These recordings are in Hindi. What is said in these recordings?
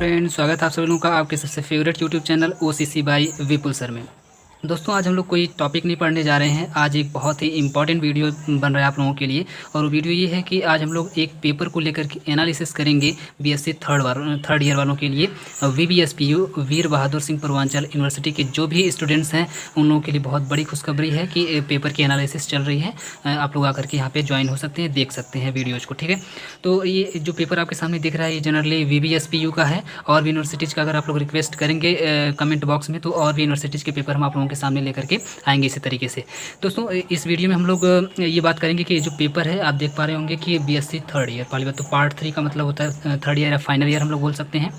फ्रेंड, स्वागत है आप सभी लोगों का आपके सबसे favourite YouTube channel OCC by Vipul sir में। दोस्तों, आज हम लोग कोई टॉपिक नहीं पढ़ने जा रहे हैं। आज एक बहुत ही इंपॉर्टेंट वीडियो बन रहा है आप लोगों के लिए। और वो वीडियो ये है कि आज हम लोग एक पेपर को लेकर के एनालिसिस करेंगे बीएससी थर्ड ईयर वालों के लिए। वीबीएसपीयू वीर बहादुर सिंह पूर्वांचल यूनिवर्सिटी के जो भी स्टूडेंट्स हैं उन लोगों के लिए बहुत बड़ी खुशखबरी है कि पेपर की एनालिसिस चल रही है। आप लोग आकर के यहाँ पे ज्वाइन हो सकते हैं, देख सकते हैं वीडियोज को। ठीक है, तो ये जो पेपर आपके सामने दिख रहा है ये जनरली वीबीएसपीयू का है। और भी यूनिवर्सिटीज़ का अगर आप लोग रिक्वेस्ट करेंगे कमेंट बॉक्स में तो और भी यूनिवर्सिटीज़ के पेपर हम आप लोगों के सामने लेकर के आएंगे इसी तरीके से। दोस्तों, इस वीडियो में हम लोग ये बात करेंगे कि जो पेपर है आप देख पा रहे होंगे कि बीएससी थर्ड ईयर, पहली बात तो पार्ट 3 का मतलब होता है थर्ड ईयर या फाइनल ईयर हम लोग बोल सकते हैं।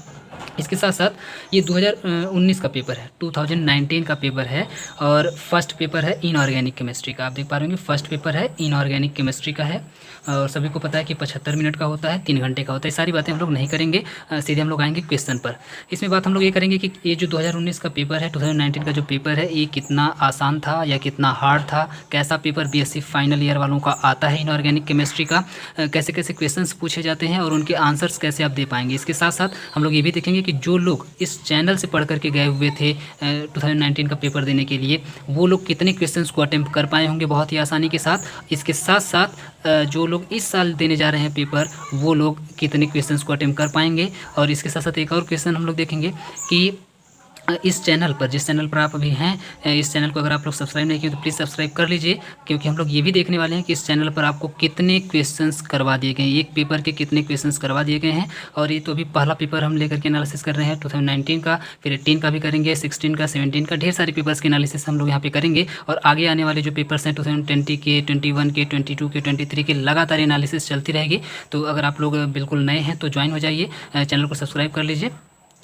इसके साथ साथ ये 2019 का पेपर है, 2019 का पेपर है। और फर्स्ट पेपर है इनऑर्गेनिक केमिस्ट्री का। आप देख पा रहे होंगे फर्स्ट पेपर है इनऑर्गेनिक केमिस्ट्री का है। और सभी को पता है कि 75 मिनट का होता है, 3 घंटे का होता है। सारी बातें हम लोग नहीं करेंगे, सीधे हम लोग आएंगे क्वेश्चन पर। इसमें बात हम लोग ये करेंगे कि ये जो 2019 का पेपर है, 2019 का जो पेपर है, ये कितना आसान था या कितना हार्ड था, कैसा पेपर बीएससी फाइनल ईयर वालों का आता है इनऑर्गेनिक केमिस्ट्री का, कैसे कैसे क्वेश्चंस पूछे जाते हैं और उनके आंसर्स कैसे आप दे पाएंगे। इसके साथ साथ हम लोग ये भी देखेंगे कि जो लोग इस चैनल से पढ़ करके गए हुए थे 2019 का पेपर देने के लिए, वो लोग कितने क्वेश्चंस को अटेम्प्ट कर पाए होंगे बहुत ही आसानी के साथ। इसके साथ साथ जो लोग इस साल देने जा रहे हैं पेपर, वो लोग कितने क्वेश्चंस को अटेम्प्ट कर पाएंगे। और इसके साथ साथ एक और क्वेश्चन हम लोग देखेंगे कि इस चैनल पर, जिस चैनल पर आप अभी हैं, इस चैनल को अगर आप लोग सब्सक्राइब नहीं किए तो प्लीज़ सब्सक्राइब कर लीजिए, क्योंकि हम लोग ये भी देखने वाले हैं कि इस चैनल पर आपको कितने क्वेश्चंस करवा दिए गए हैं, एक पेपर के कितने क्वेश्चंस करवा दिए गए हैं। और ये तो अभी पहला पेपर हम लेकर के एनालिसिस कर रहे हैं 2019 का, फिर 18 का भी करेंगे, 16 का, 17 का, ढेर सारे पेपर्स की एनालिसिस हम लोग यहाँ पे करेंगे। और आगे आने वाले जो पेपर्स हैं 2020 के, 21 के, 22 के, 23 के, लगातार एनालिसिस चलती रहेगी। तो अगर आप लोग बिल्कुल नए हैं तो ज्वाइन हो जाइए, चैनल को सब्सक्राइब कर लीजिए,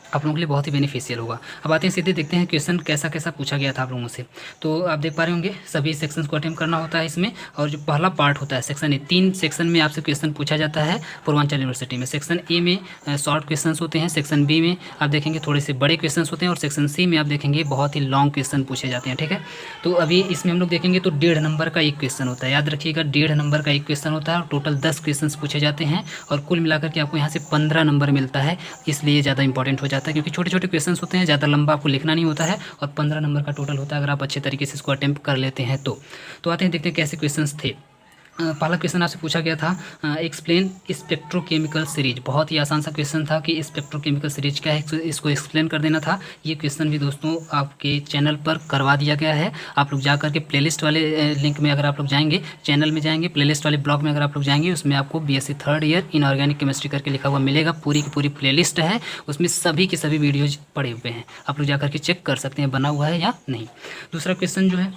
आप लोगों के लिए बहुत ही बेनिफिशियल होगा। अब आते हैं सीधे देखते हैं क्वेश्चन कैसा कैसा पूछा गया था आप लोगों से। तो आप देख पा रहे होंगे सभी सेक्शंस को अटेम्प्ट करना होता है इसमें। और जो पहला पार्ट होता है सेक्शन ए, 3 सेक्शन में आपसे क्वेश्चन पूछा जाता है पूर्वांचल यूनिवर्सिटी में। सेक्शन ए में शॉर्ट क्वेश्चन होते हैं, सेक्शन बी में आप देखेंगे थोड़े से बड़े क्वेश्चन होते हैं, और सेक्शन सी में आप देखेंगे बहुत ही लॉन्ग क्वेश्चन पूछे जाते हैं। ठीक है, तो अभी इसमें हम लोग देखेंगे तो 1.5 नंबर का एक क्वेश्चन होता है, याद रखिएगा 1.5 नंबर का एक क्वेश्चन होता है। और टोटल 10 क्वेश्चन पूछे जाते हैं और कुल मिलाकर के आपको यहाँ से 15 नंबर मिलता है। इसलिए ज़्यादा इंपॉर्टेंट हो जाता है, क्योंकि छोटे छोटे होते हैं, ज़्यादा लंबा आपको लिखना नहीं होता है, और 15 नंबर का टोटल होता है अगर आप अच्छे तरीके से इसको अटेम्प्ट कर लेते हैं तो आते हैं देखते हैं कैसे क्वेश्चंस थे। पहला क्वेश्चन आपसे पूछा गया था एक्सप्लेन स्पेक्ट्रोकेमिकल सीरीज। बहुत ही आसान सा क्वेश्चन था कि स्पेक्ट्रोकेमिकल सीरीज क्या है, इसको एक्सप्लेन कर देना था। ये क्वेश्चन भी दोस्तों आपके चैनल पर करवा दिया गया है। आप लोग जा करके प्लेलिस्ट वाले लिंक में अगर आप लोग जाएंगे, चैनल में जाएंगे, प्लेलिस्ट वाले ब्लॉग में अगर आप लोग जाएंगे, उसमें आपको BSc third year inorganic chemistry करके लिखा हुआ मिलेगा। पूरी की पूरी प्लेलिस्ट है, उसमें सभी के सभी वीडियोज पड़े हुए हैं, आप लोग जा करके चेक कर सकते हैं बना हुआ है या नहीं। दूसरा क्वेश्चन जो है,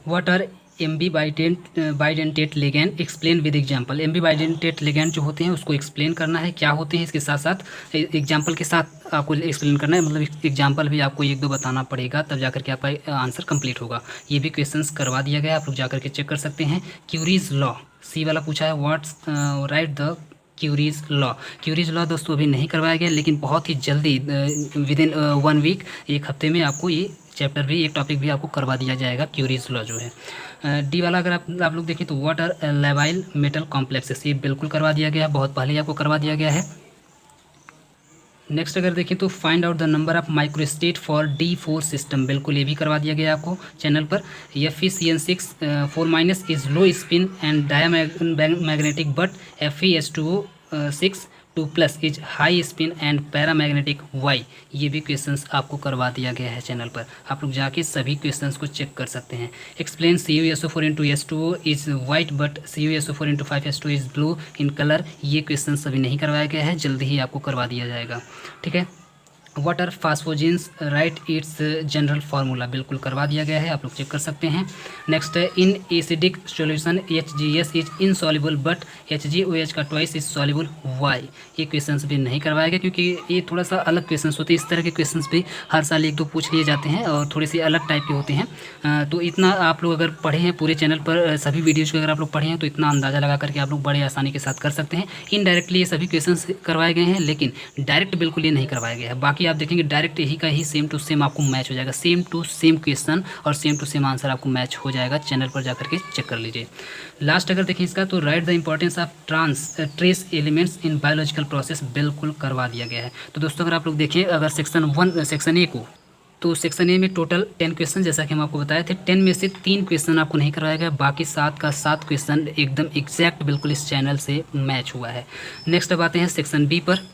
what are ambidentate ligand explain with example. Ambidentate ligand जो होते हैं उसको एक्सप्लेन करना है, क्या होते हैं, इसके साथ साथ एग्जांपल के साथ आपको एक्सप्लेन करना है, मतलब एग्जांपल भी आपको 1-2 बताना पड़ेगा, तब जाकर के आपका आंसर कंप्लीट होगा। ये भी क्वेश्चंस करवा दिया गया, आप लोग जाकर के चेक कर सकते हैं। क्यूरीज लॉ, सी वाला पूछा है, what's right the curies law. Curies law दोस्तों अभी नहीं करवाया गया, लेकिन बहुत ही जल्दी विद इन 1 वीक, एक हफ्ते में आपको ये चैप्टर भी, एक टॉपिक भी आपको करवा दिया जाएगा, क्यूरीज लॉ जो है। डी वाला अगर आप लोग देखें तो व्हाट आर लेवाइल मेटल कॉम्प्लेक्सेस, ये बिल्कुल करवा दिया गया है, बहुत पहले आपको करवा दिया गया है। नेक्स्ट अगर देखें तो find out the number of microstate for D4 system, बिल्कुल ये भी करवा दिया गया आपको चैनल पर। FeCN6 4- is low spin and diamagnetic, but FeS2O6 2+ is high spin and paramagnetic why. ये भी क्वेश्चंस आपको करवा दिया गया है चैनल पर, आप लोग जाके सभी क्वेश्चंस को चेक कर सकते हैं। Explain CuSO4 into S2O is white but CuSO4 into 5S2 is blue in colour. ये क्वेश्चन अभी नहीं करवाया गया है, जल्दी ही आपको करवा दिया जाएगा। ठीक है, what are phosphogens, right it's general formula, बिल्कुल करवा दिया गया है, आप लोग चेक कर सकते हैं। नेक्स्ट है in acidic solution HgS is insoluble but HgOH का ट्वाइस इज सॉल्युबल वाई। ये क्वेश्चंस भी नहीं करवाया गया, क्योंकि ये थोड़ा सा अलग क्वेश्चंस होते हैं। इस तरह के क्वेश्चंस भी हर साल 1-2 पूछ लिए जाते हैं और थोड़े से अलग टाइप के होते हैं। तो इतना आप लोग अगर पढ़े हैं पूरे चैनल पर सभी वीडियोज़ को अगर आप लोग पढ़े हैं तो इतना अंदाज़ा लगा करके आप लोग बड़े आसानी के साथ कर सकते हैं। इनडायरेक्टली ये सभी क्वेश्चंस करवाए गए हैं, लेकिन डायरेक्ट बिल्कुल ये नहीं करवाया गया है। बाकी बाकी आप देखेंगे डायरेक्ट यही का ही सेम टू सेम आपको मैच हो जाएगा, सेम टू सेम क्वेश्चन और सेम टू सेम आंसर आपको मैच हो जाएगा। चैनल पर जाकर के चेक कर लीजिए। लास्ट अगर देखें इसका तो right the importance of trace elements in biological process बिल्कुल करवा दिया गया है। तो दोस्तों अगर आप लोग देखें अगर सेक्शन ए को, तो सेक्शन ए में टोटल 10 क्वेश्चन जैसा कि हम आपको बताए थे, 10 में से 3 क्वेश्चन आपको नहीं करवाया गया, बाकी 7 का 7 क्वेश्चन एकदम एग्जैक्ट बिल्कुल इस चैनल से मैच हुआ है। नेक्स्ट अब आते हैं सेक्शन बी पर।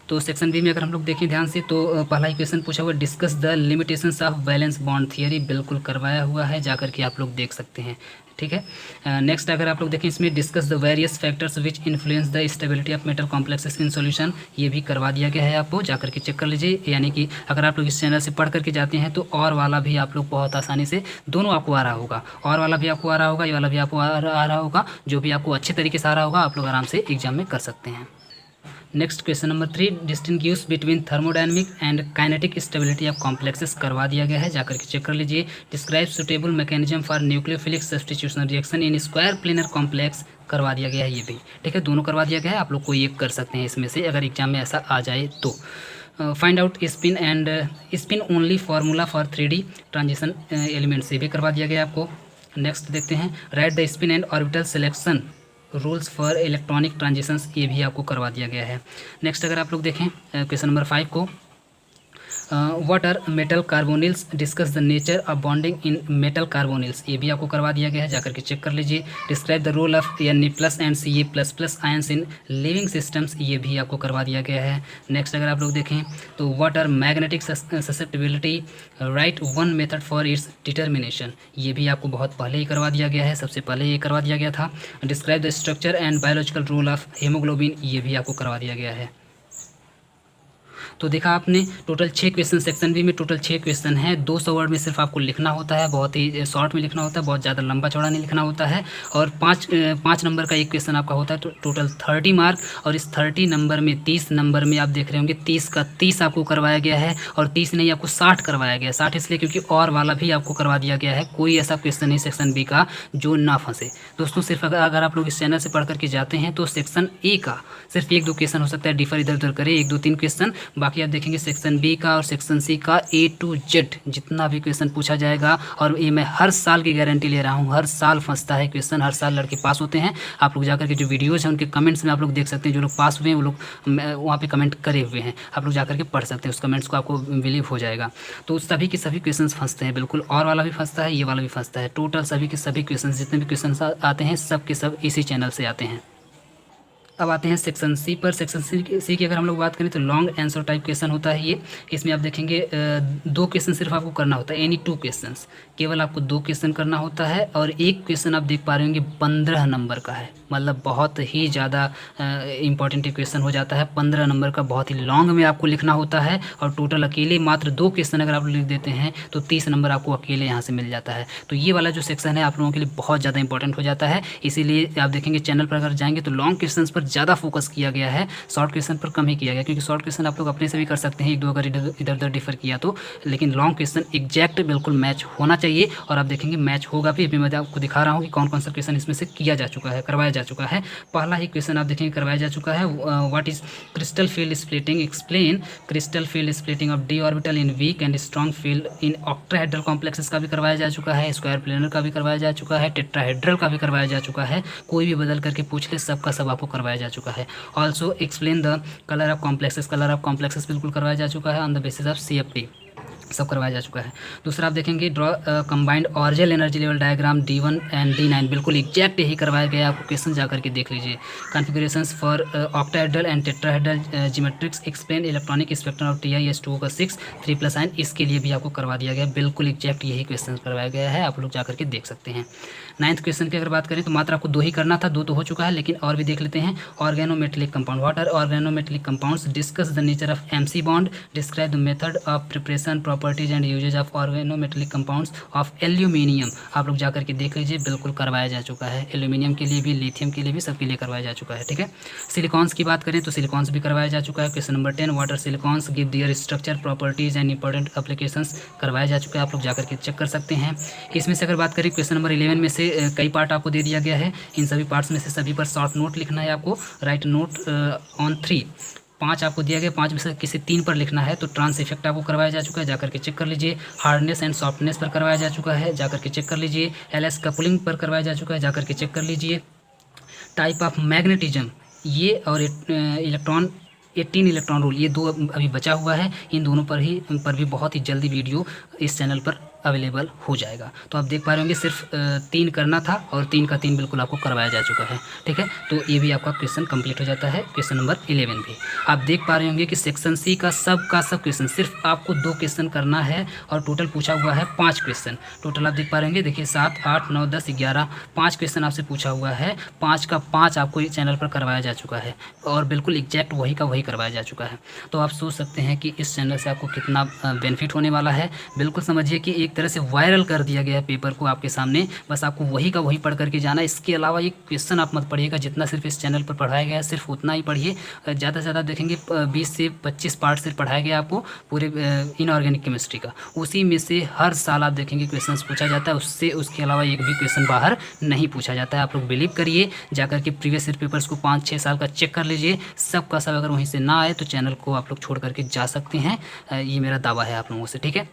तो सेक्शन बी में अगर हम लोग देखें ध्यान से तो पहला ही क्वेश्चन पूछा हुआ discuss the limitations of valence bond theory, बिल्कुल करवाया हुआ है, जाकर के आप लोग देख सकते हैं। ठीक है। नेक्स्ट अगर आप लोग देखें इसमें discuss the various factors which influence the stability of metal complexes in solution, ये भी करवा दिया गया है, आपको जाकर के चेक कर लीजिए। यानी कि अगर आप लोग इस चैनल से पढ़ करके जाते हैं तो और वाला भी आप लोग बहुत आसानी से दोनों आपको आ रहा होगा, और वाला भी आपको आ रहा होगा, ये वाला भी आपको आ रहा होगा, जो भी आपको अच्छे तरीके से आ रहा होगा आप लोग आराम से एग्जाम में कर सकते हैं। Next question number 3 distinguish between thermodynamic and kinetic stability of complexes करवा दिया गया है, जाकर के चेक कर लीजिए। Describe suitable mechanism for nucleophilic substitution reaction in square planar complex, करवा दिया गया है ये भी। ठीक है, दोनों करवा दिया गया है, आप लोग कोई एक कर सकते हैं इसमें से अगर एग्जाम में ऐसा आ जाए तो। Find out spin and spin only formula for 3D transition element से भी करवा दिया गया आपको। नेक्स्ट देखते हैं right the spin and orbital selection rules for electronic transitions, ये भी आपको करवा दिया गया है। नेक्स्ट अगर आप लोग देखें क्वेश्चन नंबर 5 को, what are metal carbonyls, discuss the nature of bonding in metal carbonyls, ये भी आपको करवा दिया गया है, जाकर के चेक कर लीजिए। Describe the role of Na+ and Ca++ ions in living systems, ये भी आपको करवा दिया गया है। नेक्स्ट अगर आप लोग देखें तो what are magnetic susceptibility, write one method for its determination, ये भी आपको बहुत पहले ही करवा दिया गया है, सबसे पहले ये करवा दिया गया था। Describe the structure and biological role of haemoglobin, ये भी आपको करवा दिया गया है। तो देखा आपने टोटल 6 क्वेश्चन सेक्शन बी में टोटल 6 क्वेश्चन हैं। 200 वर्ड में सिर्फ आपको लिखना होता है, बहुत ही शॉर्ट में लिखना होता है, बहुत ज़्यादा लंबा चौड़ा नहीं लिखना होता है। और 5 नंबर का एक क्वेश्चन आपका होता है, तो टोटल 30 मार्क। और इस 30 नंबर में 30 नंबर में आप देख रहे होंगे 30 का 30 आपको करवाया गया है, और 30 नहीं आपको 60 करवाया गया है। 60 इसलिए क्योंकि और वाला भी आपको करवा दिया गया है, कोई ऐसा क्वेश्चन नहीं सेक्शन बी का जो ना फंसे। दोस्तों सिर्फ अगर आप लोग इस चैनल से पढ़ करके जाते हैं तो सेक्शन ए का सिर्फ 1-2 क्वेश्चन हो सकता है डिफर इधर उधर करे, 1-2-3 क्वेश्चन, बाकी आप देखेंगे सेक्शन बी का और सेक्शन सी का A to Z जितना भी क्वेश्चन पूछा जाएगा, और ये मैं हर साल की गारंटी ले रहा हूँ, हर साल फंसता है क्वेश्चन, हर साल लड़के पास होते हैं। आप लोग जाकर के जो वीडियोज़ हैं उनके कमेंट्स में आप लोग देख सकते हैं, जो लोग पास हुए हैं वो लोग वहाँ पे कमेंट करे हुए हैं, आप लोग जाकर के पढ़ सकते हैं, उस कमेंट्स को आपको बिलीव हो जाएगा। तो सभी के सभी क्वेश्चन फंसते हैं बिल्कुल, और वाला भी फंसता है, ये वाला भी फंसता है। टोटल सभी के सभी क्वेश्चन जितने भी क्वेश्चन आते हैं सब के सब इसी चैनल से आते हैं। अब आते हैं सेक्शन सी पर। सेक्शन सी की अगर हम लोग बात करें तो लॉन्ग आंसर टाइप क्वेश्चन होता है ये। इसमें आप देखेंगे 2 क्वेश्चन सिर्फ आपको करना होता है, एनी 2 क्वेश्चंस, केवल आपको 2 क्वेश्चन करना होता है। और एक क्वेश्चन आप देख पा रहे होंगे 15 नंबर का है, मतलब बहुत ही ज़्यादा इंपॉर्टेंट क्वेश्चन हो जाता है। 15 नंबर का बहुत ही लॉन्ग में आपको लिखना होता है, और टोटल अकेले मात्र 2 क्वेश्चन अगर आप लिख देते हैं तो 30 नंबर आपको अकेले यहाँ से मिल जाता है। तो ये वाला जो सेक्शन है आप लोगों के लिए बहुत ज़्यादा इंपॉर्टेंट हो जाता है, इसीलिए आप देखेंगे चैनल पर अगर जाएंगे तो लॉन्ग क्वेश्चन पर ज़्यादा फोकस किया गया है, शॉर्ट क्वेश्चन पर कम ही किया गया, क्योंकि शॉर्ट क्वेश्चन आप लोग अपने से भी कर सकते हैं 1-2 अगर इधर उधर डिफर किया तो, लेकिन लॉन्ग क्वेश्चन एग्जैक्ट बिल्कुल मैच होना चाहिए। और आप देखेंगे मैच होगा भी। अभी मैं आपको दिखा रहा हूँ कि कौन कौन सा क्वेश्चन इसमें से किया जा चुका है, करवाया जा चुका है। पहला ही क्वेश्चन आप देखेंगे करवाया जा चुका है, what is crystal field splitting, explain crystal field splitting of d orbital in weak and strong field in octahedral complexes का भी करवाया जा चुका है, स्क्वायर प्लेनर का भी करवाया जा चुका है, टेट्राहेड्रल का भी करवाया जा चुका है। कोई भी बदल करके पूछ ले, सबका सब आपको करवाया जा चुका है। Also explain the colour of complexes बिल्कुल करवाया जा चुका है on the basis of CFT, सब करवाया जा चुका है। दूसरा आप देखेंगे draw combined orbital energy level diagram D1 and D9, बिल्कुल एग्जैक्ट यही करवाया गया है, आपको क्वेश्चन जा करके देख लीजिए। Configurations for octahedral and tetrahedral geometrics, explain electronic spectrum of TiS2O का 6 3+ आयन, इसके लिए भी आपको करवा दिया गया है, बिल्कुल एग्जैक्ट यही क्वेश्चन करवाया गया है, आप लोग जा करके देख सकते हैं। 9th क्वेश्चन की अगर बात करें तो मात्र आपको 2 ही करना था, 2 तो हो चुका है, लेकिन और भी देख लेते हैं। Organometallic compound, what are organometallic compounds, discuss the nature of MC bond, describe the method of preparation, properties and uses of organometallic compounds of aluminium, आप लोग जाकर के देख लीजिए, बिल्कुल करवाया जा चुका है। एल्यूमिनियम के लिए भी, लिथियम के लिए भी, सबके लिए करवाया जा चुका है। ठीक है। सिलिकॉन्स की बात करें तो सिलिकॉन्स भी करवाया जा चुका है। Question number 10, water silicones give their structure, properties and important applications, करवाया जा चुका है, आप लोग जाकर के चेक कर सकते हैं। इसमें से अगर बात करें क्वेश्चन नंबर 11 में से कई पार्ट आपको दे दिया गया है, इन सभी पार्ट्स में से सभी पर शॉर्ट नोट लिखना है आपको। राइट नोट ऑन 3 5 आपको दिया गया, 5 में से किसी 3 पर लिखना है तो ट्रांस इफेक्ट आपको करवाया जा चुका है, जाकर के चेक कर लीजिए। हार्डनेस एंड सॉफ्टनेस पर करवाया जा चुका है, जाकर के चेक कर लीजिए। एलएस कपलिंग पर करवाया जा चुका है, जाकर के चेक कर लीजिए। टाइप ऑफ मैग्नेटिज्म ये और इलेक्ट्रॉन 18 इलेक्ट्रॉन रूल ये 2 अभी बचा हुआ है। इन दोनों पर भी बहुत ही जल्दी वीडियो इस चैनल पर अवेलेबल हो जाएगा। तो आप देख पा रहे होंगे सिर्फ 3 करना था और 3 का 3 बिल्कुल आपको करवाया जा चुका है। ठीक है, तो ये भी आपका क्वेश्चन कंप्लीट हो जाता है। क्वेश्चन नंबर 11 भी आप देख पा रहे होंगे कि सेक्शन सी का सब क्वेश्चन सिर्फ आपको 2 क्वेश्चन करना है और टोटल पूछा हुआ है 5 क्वेश्चन। टोटल आप देख पा रहे होंगे, देखिए 7, 8, 9, 10, 11 5 क्वेश्चन आपसे पूछा हुआ है। 5 का 5 आपको इस चैनल पर करवाया जा चुका है और बिल्कुल एग्जैक्ट वही का वही करवाया जा चुका है। तो आप सोच सकते हैं कि इस चैनल से आपको कितना बेनिफिट होने वाला है। बिल्कुल समझिए कि एक तरह से वायरल कर दिया गया है पेपर को आपके सामने, बस आपको वही का वही पढ़ करके जाना। इसके अलावा ये क्वेश्चन आप मत पढ़िएगा, जितना सिर्फ इस चैनल पर पढ़ाया गया है सिर्फ उतना ही पढ़िए। ज़्यादा से ज़्यादा देखेंगे 20 से 25 पार्ट सिर्फ पढ़ाया गया आपको पूरे इनऑर्गेनिक केमिस्ट्री का। उसी में से हर साल आप देखेंगे क्वेश्चन पूछा जाता है, उसके अलावा एक भी क्वेश्चन बाहर नहीं पूछा जाता है। आप लोग बिलीव करिए, जाकर के प्रीवियस ईयर पेपर्स को 5-6 साल का चेक कर लीजिए, सब का सब अगर वहीं से ना आए तो चैनल को आप लोग छोड़ करके जा सकते हैं। ये मेरा दावा है आप लोगों से। ठीक है,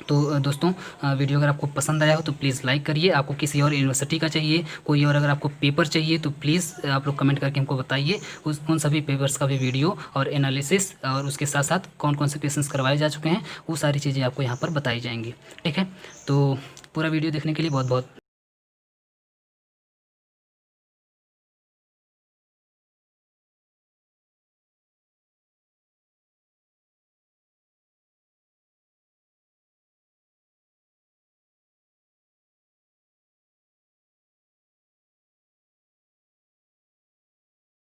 तो दोस्तों वीडियो अगर आपको पसंद आया हो तो प्लीज़ लाइक करिए। आपको किसी और यूनिवर्सिटी का चाहिए, कोई और अगर आपको पेपर चाहिए तो प्लीज़ आप लोग कमेंट करके हमको बताइए। उन सभी पेपर्स का भी वीडियो और एनालिसिस और उसके साथ साथ कौन कौन से क्वेश्चंस करवाए जा चुके हैं वो सारी चीज़ें आपको यहाँ पर बताई जाएंगी। ठीक है, तो पूरा वीडियो देखने के लिए बहुत बहुत